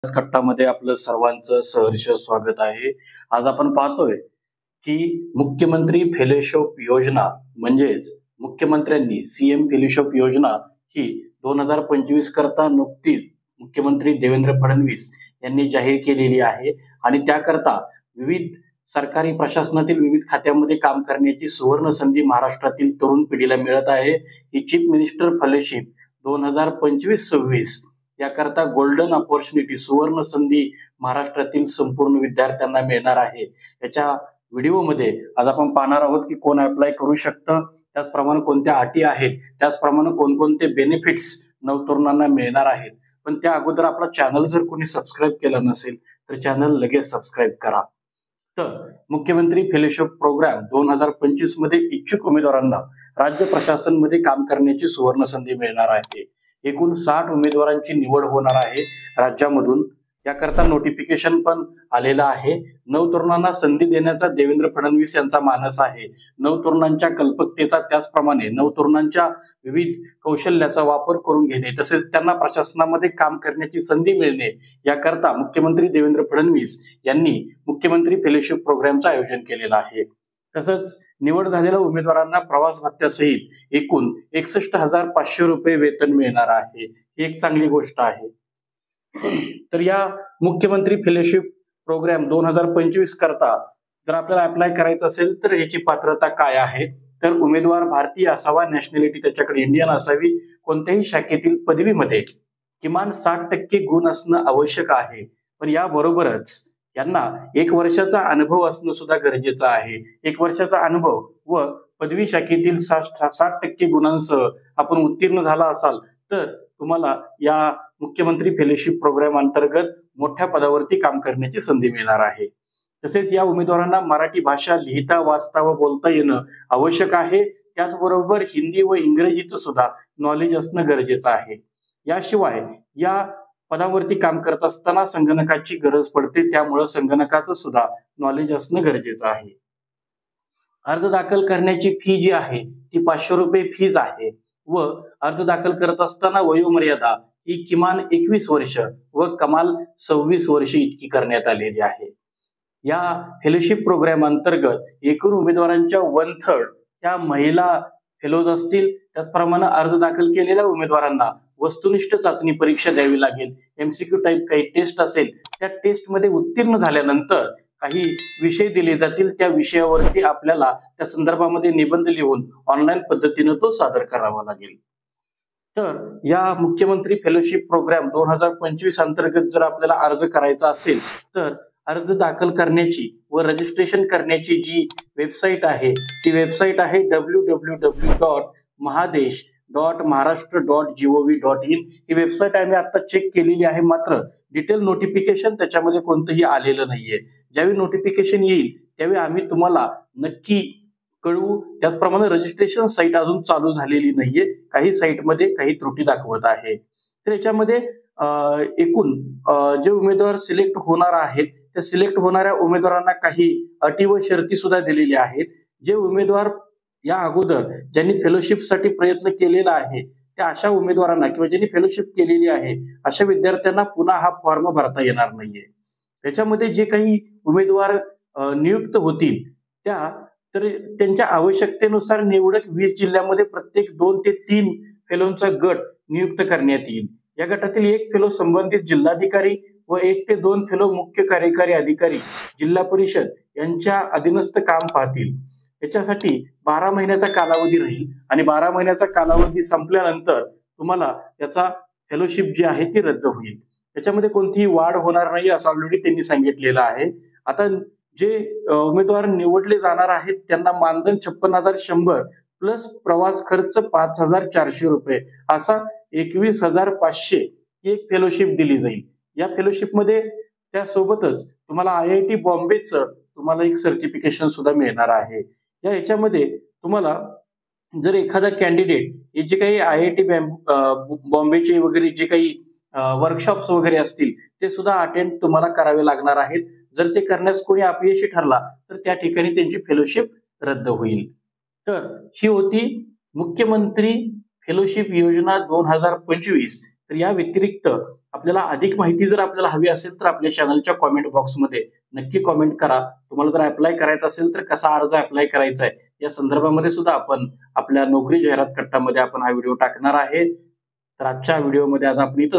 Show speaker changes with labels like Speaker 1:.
Speaker 1: कट्टामध्ये आपलं सर्वांचं सहर्ष स्वागत आहे. आज आपण पाहतोय की मुख्यमंत्री फेलोशिप योजना म्हणजेच मुख्यमंत्र्यांनी सीएम फेलोशिप योजना ही 2025 करता नुकतीच मुख्यमंत्री देवेंद्र फडणवीस यांनी जाहीर केलेली आहे आणि त्याकरता विविध सरकारी प्रशासनातील विविध खात्यामध्ये काम करण्याची सुवर्ण संधी महाराष्ट्रातील तरुण पिढीला मिळत आहे. ही चीफ मिनिस्टर फेलोशिप 2025-26 याकरता गोल्डन अपॉर्च्युनिटी सुवर्ण संधी महाराष्ट्रातील संपूर्ण विद्यार्थ्यांना मिळणार आहे. याच्या व्हिडिओमध्ये आज आपण पाहणार आहोत की कोण अप्लाय करू शकतं, त्याचप्रमाणे कोणत्या अटी आहेत, त्याचप्रमाणे कोणकोणते बेनिफिट्स नवतरुणांना मिळणार आहेत. पण त्या अगोदर आपला चॅनल जर कोणी सबस्क्राईब केला नसेल तर चॅनल लगेच सबस्क्राईब करा. तर मुख्यमंत्री फेलोशिप प्रोग्राम 2025 मध्ये इच्छुक उमेदवारांना राज्य प्रशासनमध्ये काम करण्याची सुवर्ण संधी मिळणार आहे. एकूण 60 उमेदवारांची निवड होणार आहे राज्यामधून. याकरता नोटिफिकेशन पण आलेलं आहे. नवतरुणांना संधी देण्याचा देवेंद्र फडणवीस यांचा मानस आहे. नवतरुणांच्या कल्पकतेचा त्याचप्रमाणे नवतरुणांच्या विविध कौशल्याचा वापर करून घेणे तसेच त्यांना प्रशासनामध्ये काम करण्याची संधी मिळणे याकरता मुख्यमंत्री देवेंद्र फडणवीस यांनी मुख्यमंत्री फेलोशिप प्रोग्रामचं आयोजन केलेलं आहे. तसंच निवड झालेल्या उमेदवारांना प्रवास भत्त्यासहित एकूण 61,500 रुपये वेतन मिळणार आहे. ही एक चांगली गोष्ट आहे. तर या मुख्यमंत्री फेलोशिप प्रोग्राम 2025 करता जर आपल्याला अप्लाय करायचं असेल तर याची पात्रता काय आहे, तर उमेदवार भारतीय असावा, नॅशनॅलिटी त्याच्याकडे इंडियन असावी, कोणत्याही शाखेतील पदवीमध्ये किमान 60% गुण असणं आवश्यक आहे. पण याबरोबरच यांना 1 वर्षाचा अनुभव असणं सुद्धा गरजेचं आहे. 1 वर्षाचा अनुभव व पदवी शाखेतील 60% गुणांसह आपण उत्तीर्ण झाला असाल तर तुम्हाला या मुख्यमंत्री फेलोशिप प्रोग्राम अंतर्गत मोठ्या पदावरती काम करण्याची संधी मिळणार आहे. तसेच या उमेदवारांना मराठी भाषा लिहिता वाचता व बोलता येणं आवश्यक आहे. त्याचबरोबर हिंदी व इंग्रजीचं सुद्धा नॉलेज असणं गरजेचं आहे. याशिवाय या पदावरती काम करत असताना संगणकाची गरज पडते, त्यामुळे संगणकाचं सुद्धा नॉलेज असणं गरजेचं आहे. अर्ज दाखल करण्याची फी जी आहे ती 500 रुपये फीज आहे व अर्ज दाखल करत असताना वयोमर्यादा ही किमान 21 वर्ष व कमाल 26 वर्ष इतकी करण्यात आलेली आहे. या फेलोशिप प्रोग्राम अंतर्गत एकूण उमेदवारांच्या 1/3 या महिला फेलोज असतील. त्याचप्रमाणे अर्ज दाखल केलेल्या उमेदवारांना वस्तुनिष्ठ चाचणी परीक्षा द्यावी लागेल. एमसीक्यू टाईप काही टेस्ट असेल, त्या टेस्टमध्ये उत्तीर्ण झाल्यानंतर काही विषय दिले जातील. त्या विषयावरती आपल्याला त्या संदर्भामध्ये निबंध लिहून ऑनलाईन पद्धतीने तो सादर करावा लागेल. तर या मुख्यमंत्री फेलोशिप प्रोग्राम 2025 अंतर्गत जर आपल्याला अर्ज करायचा असेल तर अर्ज दाखल करण्याची व रजिस्ट्रेशन करण्याची जी वेबसाईट आहे ती वेबसाईट आहे www.mahadesh.maharashtra.gov.in. ही वेबसाईट आम्ही आता चेक केलेली आहे, मात्र डिटेल नोटिफिकेशन त्याच्यामध्ये कोणतंही आलेलं नाहीये. ज्यावेळी नोटिफिकेशन येईल त्यावेळी आम्ही तुम्हाला नक्की कळवू. त्याचप्रमाणे रजिस्ट्रेशन साईट अजून चालू झालेली नाहीये. काही साईटमध्ये काही त्रुटी दाखवत आहे. तर याच्यामध्ये एकूण जे उमेदवार सिलेक्ट होणार आहेत त्या सिलेक्ट होणाऱ्या उमेदवारांना काही अटी व शर्ती सुद्धा दिलेल्या आहेत. जे उमेदवार या अगोदर ज्यांनी फेलोशिपसाठी प्रयत्न केलेला आहे त्या अशा उमेदवारांना किंवा ज्यांनी फेलोशिप केलेली आहे अशा विद्यार्थ्यांना पुन्हा हा फॉर्म भरता येणार नाहीये. याच्यामध्ये जे काही उमेदवार नियुक्त होतील तर त्यांच्या आवश्यकतेनुसार निवडक 20 जिल्ह्यामध्ये प्रत्येक 2 ते 3 फेलोंचा गट नियुक्त करण्यात येईल. या गटातील 1 फेलो संबंधित जिल्हाधिकारी व 1 ते 2 फेलो मुख्य कार्यकारी अधिकारी जिल्हा परिषद यांच्या अधीनस्थ काम पाहतील. याच्यासाठी 12 महिन्याचा कालावधी राहील आणि 12 महिन्याचा कालावधी संपल्यानंतर तुम्हाला याचा फेलोशिप जी आहे ती रद्द होईल. याच्यामध्ये कोणतीही वाढ होणार नाही असं ऑलरेडी त्यांनी सांगितलेलं आहे. आता जे उमेदवार निवडले जाणार आहेत त्यांना मानधन 56,100 प्लस प्रवास खर्च 5,400 रुपये असा 21,500 ही एक फेलोशिप दिली जाईल. या फेलोशिपमध्ये त्यासोबतच तुम्हाला IIT बॉम्बेचं तुम्हाला एक सर्टिफिकेशन सुद्धा मिळणार आहे. याच्यामध्ये तुम्हाला जर एखादा कॅन्डिडेट हे जे काही IIT बॉम्बेचे वगैरे जे काही वर्कशॉप्स वगैरे असतील ते सुद्धा अटेंड तुम्हाला करावे लागणार आहेत. जर ते करण्यास कोणी अपयशी ठरला तर त्या ठिकाणी त्यांची फेलोशिप रद्द होईल. तर ही होती मुख्यमंत्री फेलोशिप योजना 2025. तर या व्यतिरिक्त आपल्याला अधिक माहिती जर आपल्याला हवी असेल तर आपल्या चॅनलच्या कॉमेंट बॉक्समध्ये नक्की कॉमेंट करा. तुम्हाला जर अप्लाय करायचं असेल तर कसा अर्ज अप्लाय करायचा आहे या संदर्भामध्ये सुद्धा आपण आपल्या नोकरी जाहिरात कट्टामध्ये आपण हा व्हिडिओ टाकणार आहे. तर आजच्या व्हिडिओमध्ये आज आपण इथं